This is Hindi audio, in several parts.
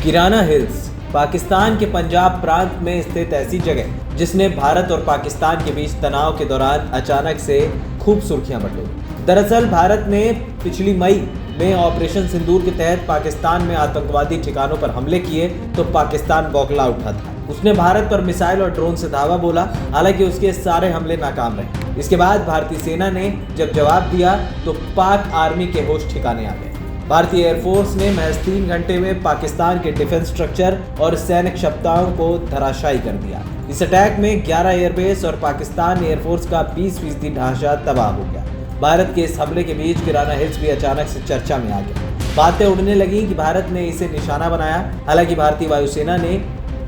किराना हिल्स पाकिस्तान के पंजाब प्रांत में स्थित ऐसी जगह जिसने भारत और पाकिस्तान के बीच तनाव के दौरान अचानक से खूब सुर्खियां बटोरी। दरअसल भारत ने पिछली मई में ऑपरेशन सिंदूर के तहत पाकिस्तान में आतंकवादी ठिकानों पर हमले किए तो पाकिस्तान बौखला उठा था। उसने भारत पर मिसाइल और ड्रोन से धावा बोला, हालांकि उसके सारे हमले नाकाम रहे। इसके बाद भारतीय सेना ने जब जवाब दिया तो पाक आर्मी के होश ठिकाने आ गए। भारतीय एयरफोर्स ने महज 3 घंटे में पाकिस्तान के डिफेंस स्ट्रक्चर और सैनिक क्षमताओं को धराशायी कर दिया। इस अटैक में 11 एयरबेस और पाकिस्तान एयरफोर्स का 20% ढांचा तबाह हो गया। भारत के इस हमले के बीच किराना हिल्स भी अचानक से चर्चा में आ गया। बातें उड़ने लगी कि भारत ने इसे निशाना बनाया। हालांकि भारतीय वायुसेना ने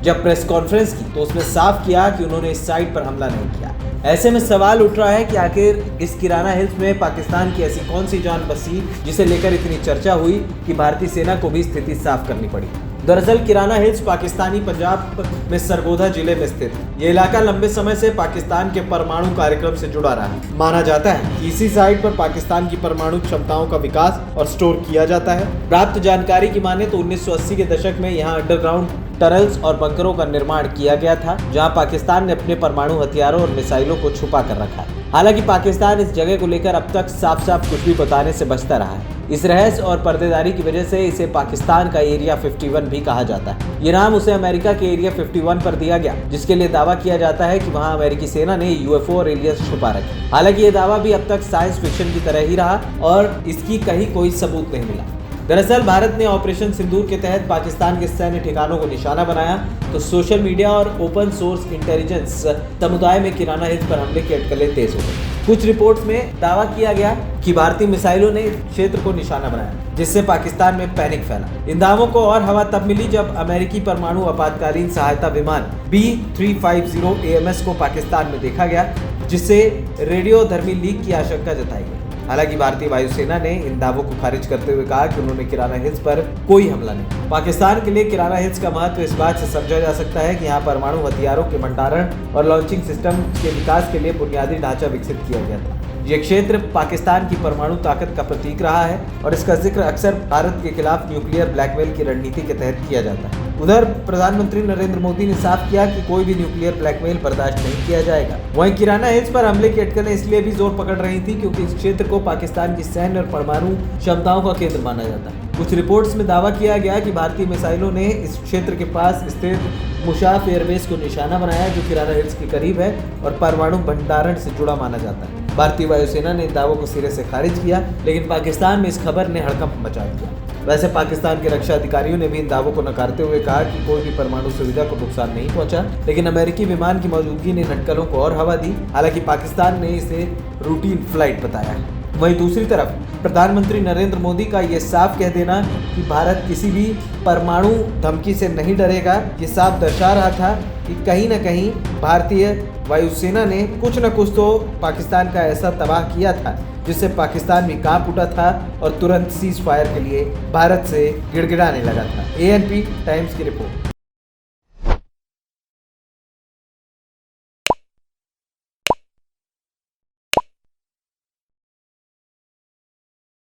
जब प्रेस कॉन्फ्रेंस की तो उसमें साफ किया कि उन्होंने इस साइट पर हमला नहीं किया। ऐसे में सवाल उठ रहा है कि आखिर इस किराना हिल्स में पाकिस्तान की ऐसी कौन सी जान बसी जिसे लेकर इतनी चर्चा हुई कि भारतीय सेना को भी स्थिति साफ करनी पड़ी। दरअसल किराना हिल्स पाकिस्तानी पंजाब में सरगोधा जिले में स्थित है। ये इलाका लंबे समय से पाकिस्तान के परमाणु कार्यक्रम से जुड़ा रहा है। माना जाता है कि इसी साइट पर पाकिस्तान की परमाणु क्षमताओं का विकास और स्टोर किया जाता है। प्राप्त जानकारी की माने तो 1980 के दशक में यहाँ अंडरग्राउंड टनल्स और बंकरों का निर्माण किया गया था, जहां पाकिस्तान ने अपने परमाणु हथियारों और मिसाइलों को छुपा कर रखा है। हालांकि पाकिस्तान इस जगह को लेकर अब तक साफ साफ कुछ भी बताने से बचता रहा है। इस रहस्य और पर्देदारी की वजह से इसे पाकिस्तान का एरिया 51 भी कहा जाता है। ये नाम उसे अमेरिका के एरिया 51 पर दिया गया, जिसके लिए दावा किया जाता है कि वहां अमेरिकी सेना ने यूएफओ और एलियंस छुपा रखे। हालांकि ये दावा भी अब तक साइंस फिक्शन की तरह ही रहा और इसकी कहीं कोई सबूत नहीं मिला। दरअसल भारत ने ऑपरेशन सिंदूर के तहत पाकिस्तान के सैन्य ठिकानों को निशाना बनाया तो सोशल मीडिया और ओपन सोर्स इंटेलिजेंस समुदाय में किराना हिल्स पर हमले की अटकलें तेज हो गई। कुछ रिपोर्ट्स में दावा किया गया कि भारतीय मिसाइलों ने क्षेत्र को निशाना बनाया, जिससे पाकिस्तान में पैनिक फैला। इन दावों को और हवा तब मिली जब अमेरिकी परमाणु आपातकालीन सहायता विमान B-350 AMS को पाकिस्तान में देखा गया, जिससे रेडियोधर्मी लीक की आशंका जताई गई। हालांकि भारतीय वायुसेना ने इन दावों को खारिज करते हुए कहा कि उन्होंने किराना हिल्स पर कोई हमला नहीं। पाकिस्तान के लिए किराना हिल्स का महत्व इस बात से समझा जा सकता है कि यहाँ परमाणु हथियारों के भंडारण और लॉन्चिंग सिस्टम के विकास के लिए बुनियादी ढांचा विकसित किया गया था। ये क्षेत्र पाकिस्तान की परमाणु ताकत का प्रतीक रहा है और इसका जिक्र अक्सर भारत के खिलाफ न्यूक्लियर ब्लैकमेल की रणनीति के तहत किया जाता है। उधर प्रधानमंत्री नरेंद्र मोदी ने साफ किया कि कोई भी न्यूक्लियर ब्लैकमेल बर्दाश्त नहीं किया जाएगा। वहीं किराना हिल्स पर हमले की अटकलें इसलिए भी जोर पकड़ रही थी क्योंकि इस क्षेत्र को पाकिस्तान की सैन्य और परमाणु क्षमताओं का केंद्र माना जाता है। कुछ रिपोर्ट्स में दावा किया गया कि भारतीय मिसाइलों ने इस क्षेत्र के पास स्थित मुशाफ एयरबेस को निशाना बनाया, जो किराना हिल्स के करीब है और परमाणु भंडारण से जुड़ा माना जाता है। भारतीय वायुसेना ने इन दावों को सिरे से खारिज किया, लेकिन पाकिस्तान में इस खबर ने हड़कंप मचा दिया। वैसे पाकिस्तान के रक्षा अधिकारियों ने भी इन दावों को नकारते हुए कहा कि कोई भी परमाणु सुविधा को नुकसान नहीं पहुंचा, लेकिन अमेरिकी विमान की मौजूदगी ने अटकलों को और हवा दी। हालांकि पाकिस्तान ने इसे रूटीन फ्लाइट बताया है। वहीं दूसरी तरफ प्रधानमंत्री नरेंद्र मोदी का ये साफ कह देना कि भारत किसी भी परमाणु धमकी से नहीं डरेगा, ये साफ दर्शा रहा था कि कहीं न कहीं भारतीय वायुसेना ने कुछ न कुछ तो पाकिस्तान का ऐसा तबाह किया था जिससे पाकिस्तान भी कांप उठा था और तुरंत सीज फायर के लिए भारत से गिड़गिड़ाने लगा था। ANP टाइम्स की रिपोर्ट।